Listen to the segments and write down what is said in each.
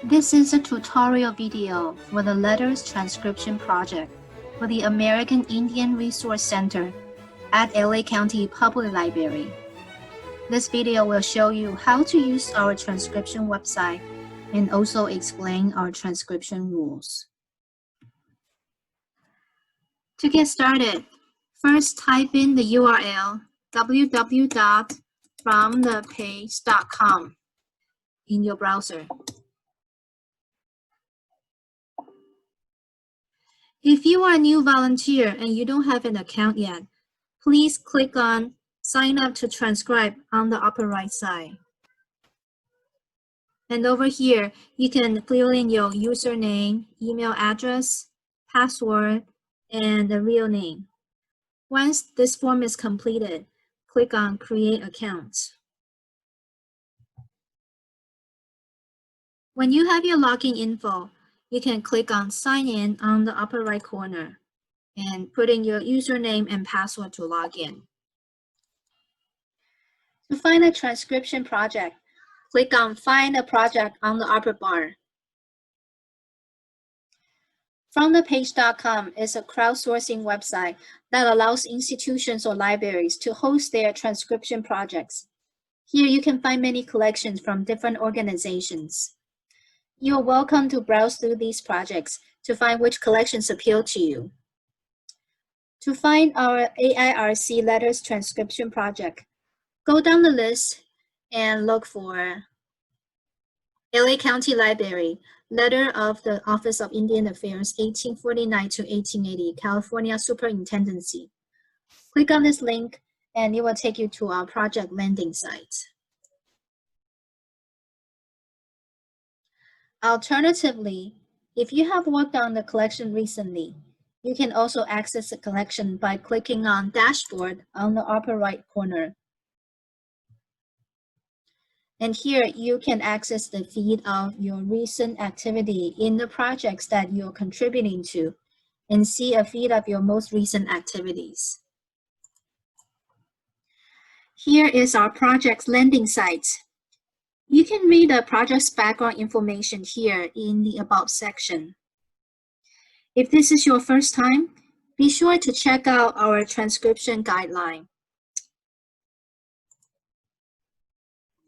This is a tutorial video for the Letters Transcription Project for the American Indian Resource Center at LA County Public Library. This video will show you how to use our transcription website and also explain our transcription rules. To get started, first type in the URL www.fromthepagecom in your browser. If you are a new volunteer and you don't have an account yet, please click on Sign up to transcribe on the upper right side. And over here, you can fill in your username, email address, password, and the real name. Once this form is completed, click on Create Account. When you have your login info, you can click on Sign In on the upper right corner and put in your username and password to log in. To find a transcription project, click on Find a Project on the upper bar. Fromthepagecom is a crowdsourcing website that allows institutions or libraries to host their transcription projects. Here you can find many collections from different organizations. You are welcome to browse through these projects to find which collections appeal to you. To find our AIRC Letters Transcription Project, go down the list and look for LA County Library, Letter of the Office of Indian Affairs, 1849 to 1880, California Superintendency. Click on this link and it will take you to our project landing site. Alternatively, if you have worked on the collection recently, you can also access the collection by clicking on Dashboard on the upper right corner. And here you can access the feed of your recent activity in the projects that you're contributing to and see a feed of your most recent activities. Here is our project's landing site. You can read the project's background information here in the About section. If this is your first time, be sure to check out our transcription guideline.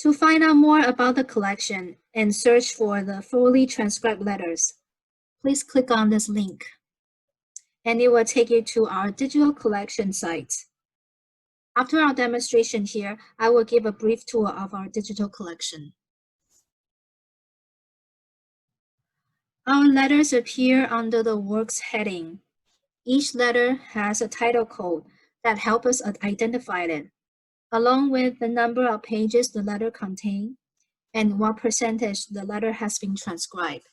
To find out more about the collection and search for the fully transcribed letters, please click on this link, and it will take you to our digital collection site. After our demonstration here, I will give a brief tour of our digital collection. Our letters appear under the Works heading. Each letter has a title code that helps us identify it, along with the number of pages the letter contains and what percentage the letter has been transcribed.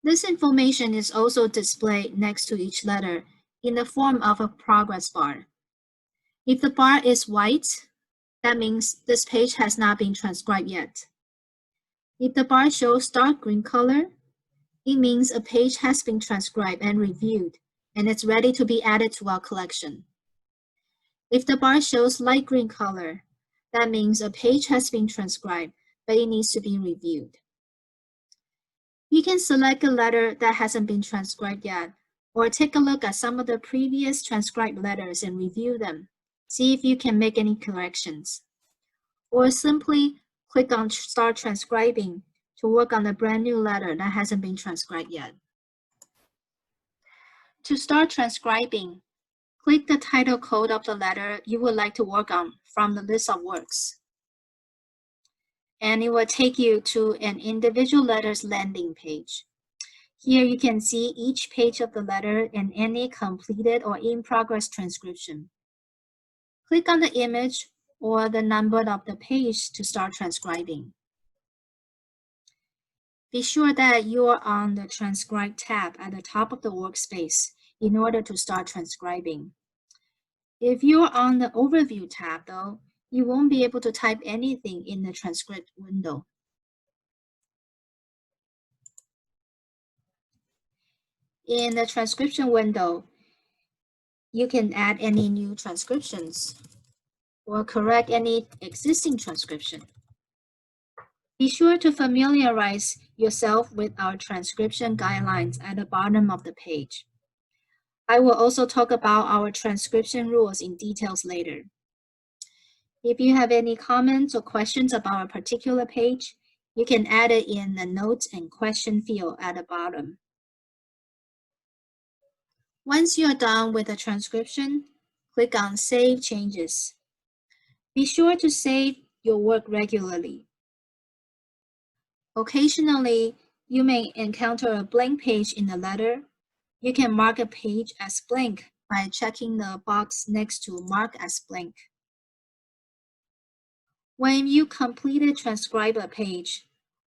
This information is also displayed next to each letter in the form of a progress bar. If the bar is white, that means this page has not been transcribed yet. If the bar shows dark green color, it means a page has been transcribed and reviewed, and it's ready to be added to our collection. If the bar shows light green color, that means a page has been transcribed, but it needs to be reviewed. You can select a letter that hasn't been transcribed yet, or take a look at some of the previous transcribed letters and review them. See if you can make any corrections. Or simply click on Start Transcribing to work on a brand new letter that hasn't been transcribed yet. To start transcribing, click the title code of the letter you would like to work on from the list of works. And it will take you to an individual letter's landing page. Here you can see each page of the letter and any completed or in-progress transcription. Click on the image or the number of the page to start transcribing. Be sure that you're on the Transcribe tab at the top of the workspace in order to start transcribing. If you're on the Overview tab, though, you won't be able to type anything in the transcript window. In the transcription window, you can add any new transcriptions or correct any existing transcription. Be sure to familiarize yourself with our transcription guidelines at the bottom of the page. I will also talk about our transcription rules in details later. If you have any comments or questions about a particular page, you can add it in the notes and question field at the bottom. Once you're done with the transcription, click on Save Changes. Be sure to save your work regularly. Occasionally, you may encounter a blank page in the letter. You can mark a page as blank by checking the box next to Mark as blank. When you completely transcribe a page,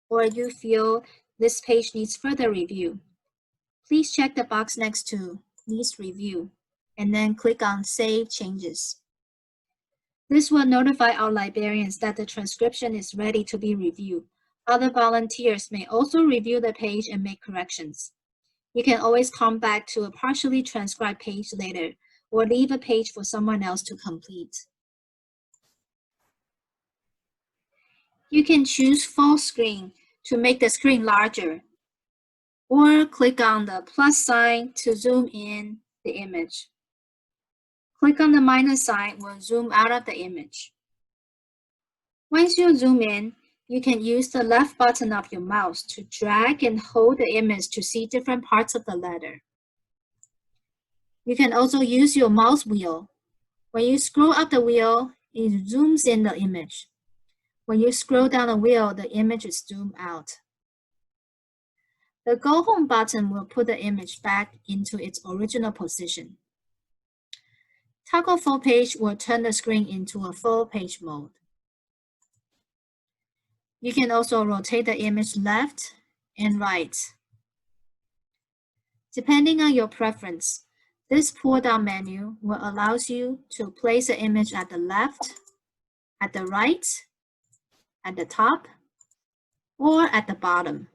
or you feel this page needs further review, please check the box next to Needs Review, and then click on Save Changes. This will notify our librarians that the transcription is ready to be reviewed. Other volunteers may also review the page and make corrections. You can always come back to a partially transcribed page later, or leave a page for someone else to complete. You can choose full screen to make the screen larger, or click on the plus sign to zoom in the image. Click on the minus sign will zoom out of the image. Once you zoom in, you can use the left button of your mouse to drag and hold the image to see different parts of the letter. You can also use your mouse wheel. When you scroll up the wheel, it zooms in the image. When you scroll down the wheel, the image is zoomed out. The Go Home button will put the image back into its original position. Toggle Full Page will turn the screen into a full page mode. You can also rotate the image left and right. Depending on your preference, this pull-down menu will allow you to place the image at the left, at the right, at the top, or at the bottom.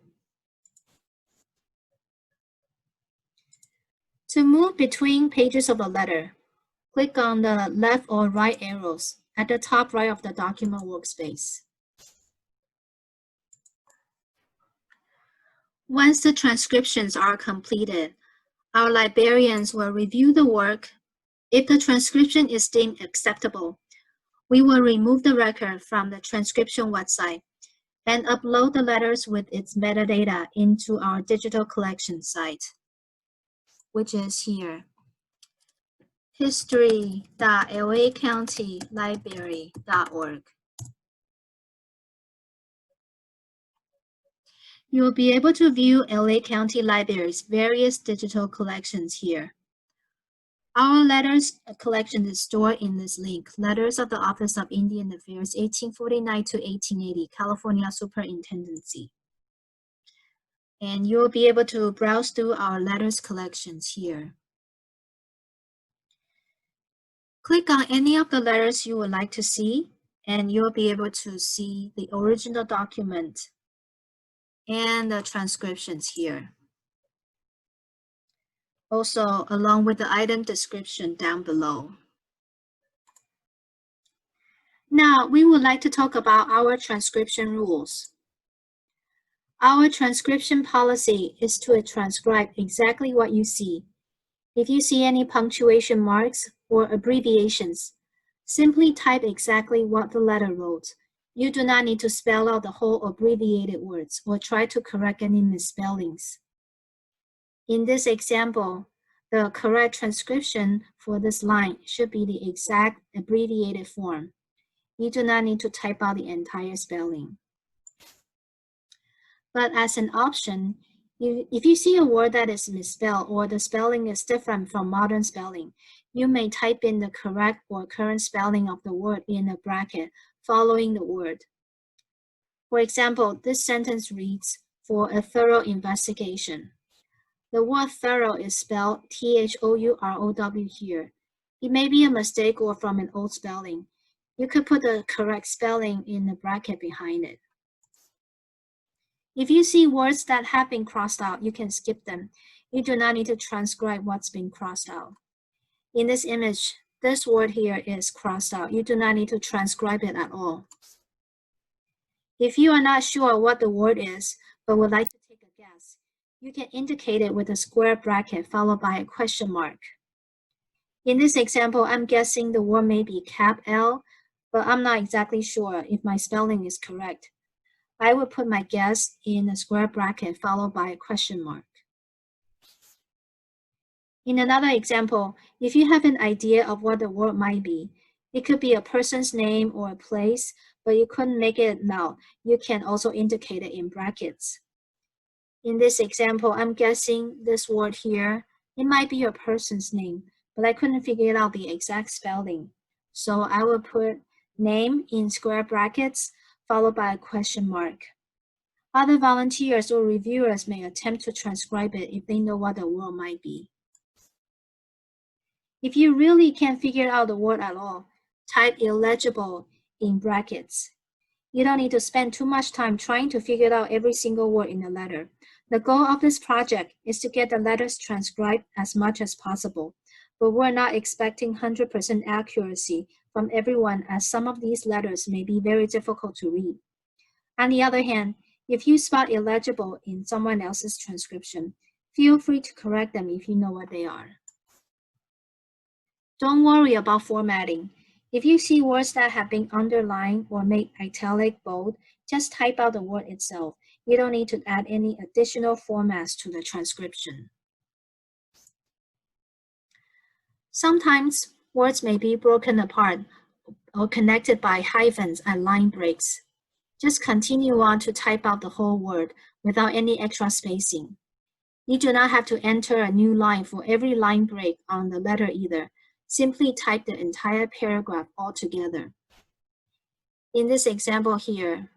To move between pages of a letter, click on the left or right arrows at the top right of the document workspace. Once the transcriptions are completed, our librarians will review the work. If the transcription is deemed acceptable, we will remove the record from the transcription website and upload the letters with its metadata into our digital collection site, which is here, history.lacountylibrary.org. You will be able to view LA County Library's various digital collections here. Our letters collection is stored in this link, Letters of the Office of Indian Affairs, 1849 to 1880, California Superintendency. And you'll be able to browse through our letters collections here. Click on any of the letters you would like to see, and you'll be able to see the original document and the transcriptions here. Also, along with the item description down below. Now, we would like to talk about our transcription rules. Our transcription policy is to transcribe exactly what you see. If you see any punctuation marks or abbreviations, simply type exactly what the letter wrote. You do not need to spell out the whole abbreviated words or try to correct any misspellings. In this example, the correct transcription for this line should be the exact abbreviated form. You do not need to type out the entire spelling. But as an option, if you see a word that is misspelled or the spelling is different from modern spelling, you may type in the correct or current spelling of the word in a bracket following the word. For example, this sentence reads, "For a thorough investigation." The word thorough is spelled T-H-O-U-R-O-W here. It may be a mistake or from an old spelling. You could put the correct spelling in the bracket behind it. If you see words that have been crossed out, you can skip them. You do not need to transcribe what's been crossed out. In this image, this word here is crossed out. You do not need to transcribe it at all. If you are not sure what the word is, but would like to take a guess, you can indicate it with a square bracket followed by a question mark. In this example, I'm guessing the word may be cap L, but I'm not exactly sure if my spelling is correct. I would put my guess in a square bracket followed by a question mark. In another example, if you have an idea of what the word might be, it could be a person's name or a place, but you couldn't make it out. You can also indicate it in brackets. In this example, I'm guessing this word here, it might be a person's name, but I couldn't figure out the exact spelling. So I will put name in square brackets followed by a question mark. Other volunteers or reviewers may attempt to transcribe it if they know what the word might be. If you really can't figure out the word at all, type illegible in brackets. You don't need to spend too much time trying to figure out every single word in the letter. The goal of this project is to get the letters transcribed as much as possible, but we're not expecting 100% accuracy from everyone, as some of these letters may be very difficult to read. On the other hand, if you spot illegible in someone else's transcription, feel free to correct them if you know what they are. Don't worry about formatting. If you see words that have been underlined or made italic bold, just type out the word itself. You don't need to add any additional formats to the transcription. Sometimes words may be broken apart or connected by hyphens and line breaks. Just continue on to type out the whole word without any extra spacing. You do not have to enter a new line for every line break on the letter either. Simply type the entire paragraph altogether. In this example here,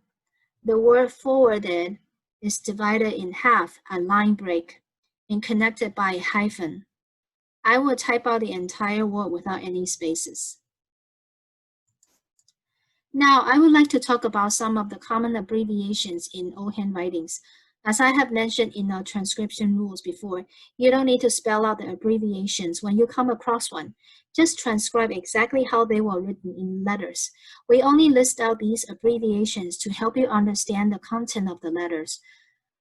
the word forwarded is divided in half at line break and connected by a hyphen. I will type out the entire word without any spaces. Now, I would like to talk about some of the common abbreviations in old handwritings. As I have mentioned in our transcription rules before, you don't need to spell out the abbreviations when you come across one. Just transcribe exactly how they were written in letters. We only list out these abbreviations to help you understand the content of the letters.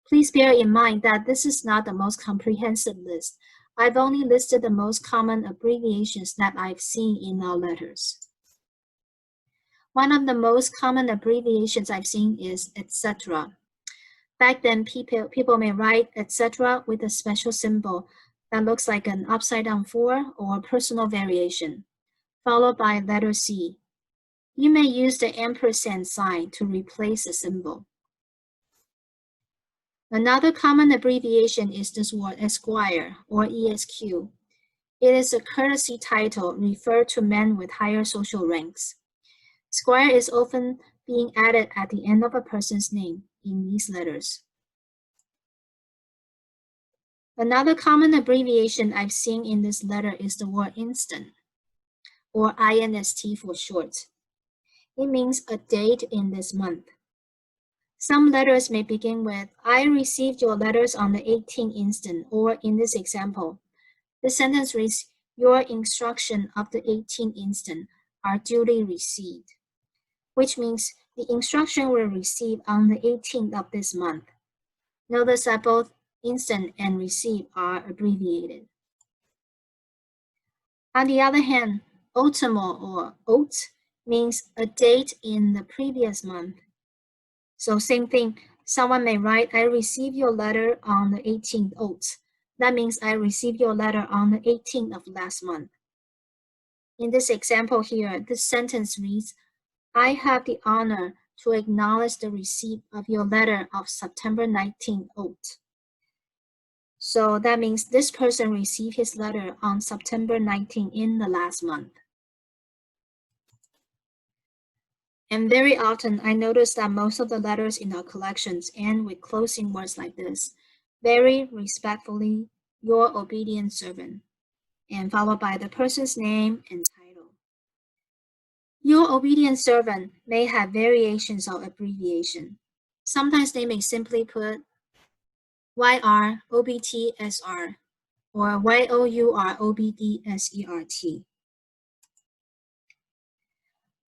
Please bear in mind that this is not the most comprehensive list. I've only listed the most common abbreviations that I've seen in our letters. One of the most common abbreviations I've seen is etc. Back then, people may write etc. with a special symbol that looks like an upside-down 4 or a personal variation, followed by letter C. You may use the ampersand sign to replace the symbol. Another common abbreviation is this word Esquire or ESQ. It is a courtesy title referred to men with higher social ranks. Squire is often being added at the end of a person's name in these letters. Another common abbreviation I've seen in this letter is the word instant, or INST for short. It means a date in this month. Some letters may begin with, I received your letters on the 18th instant, or in this example, the sentence reads, your instruction of the 18th instant are duly received, which means the instruction will receive on the 18th of this month. Notice that both instant and receive are abbreviated. On the other hand, ultimo or ult means a date in the previous month. So same thing, someone may write, I received your letter on the 18th ult. That means I received your letter on the 18th of last month. In this example here, this sentence reads, I have the honor to acknowledge the receipt of your letter of September 19th ult. So that means this person received his letter on September 19th in the last month. And very often, I notice that most of the letters in our collections end with closing words like this. Very respectfully, your obedient servant, and followed by the person's name and title. Your obedient servant may have variations of abbreviation. Sometimes they may simply put YR OBTSR or YOUR OBDSERT.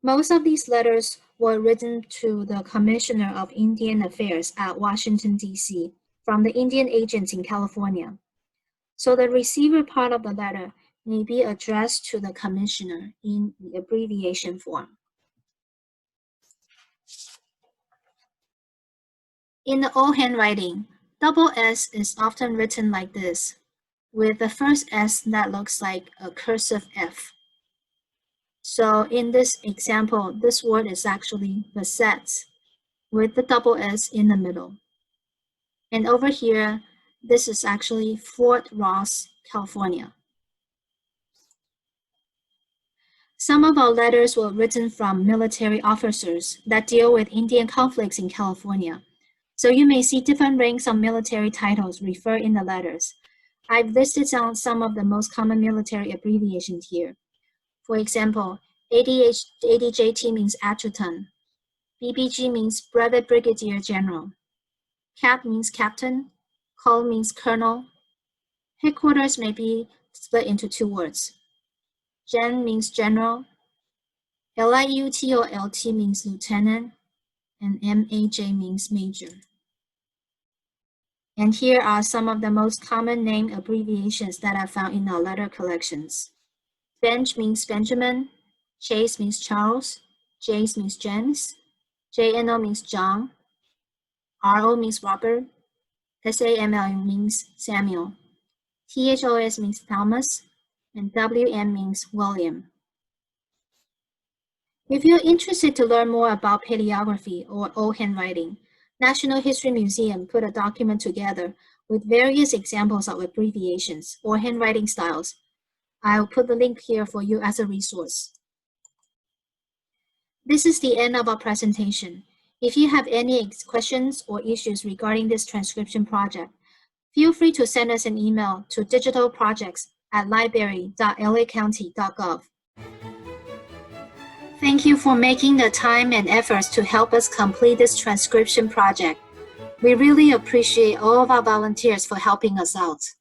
Most of these letters were written to the Commissioner of Indian Affairs at Washington, D.C. from the Indian agents in California. So the receiver part of the letter may be addressed to the Commissioner in the abbreviation form. In the old handwriting, double S is often written like this, with the first S that looks like a cursive F. So in this example, this word is actually Bassett's, with the double S in the middle. And over here, this is actually Fort Ross, California. Some of our letters were written from military officers that deal with Indian conflicts in California. So you may see different ranks of military titles referred in the letters. I've listed down some of the most common military abbreviations here. For example, ADJT means adjutant. BBG means brevet brigadier general. CAP means captain. Col means colonel. Headquarters may be split into two words. Gen means general. LIUT or LT means lieutenant. And MAJ means major. And here are some of the most common name abbreviations that I found in our letter collections. Benj means Benjamin. Chase means Charles. James means James. JNO means John. RO means Robert. SAML means Samuel. THOS means Thomas. And WM means William. If you're interested to learn more about paleography or old handwriting, National History Museum put a document together with various examples of abbreviations or handwriting styles. I'll put the link here for you as a resource. This is the end of our presentation. If you have any questions or issues regarding this transcription project, feel free to send us an email to digitalprojects@library.lacounty.gov. Thank you for making the time and efforts to help us complete this transcription project. We really appreciate all of our volunteers for helping us out.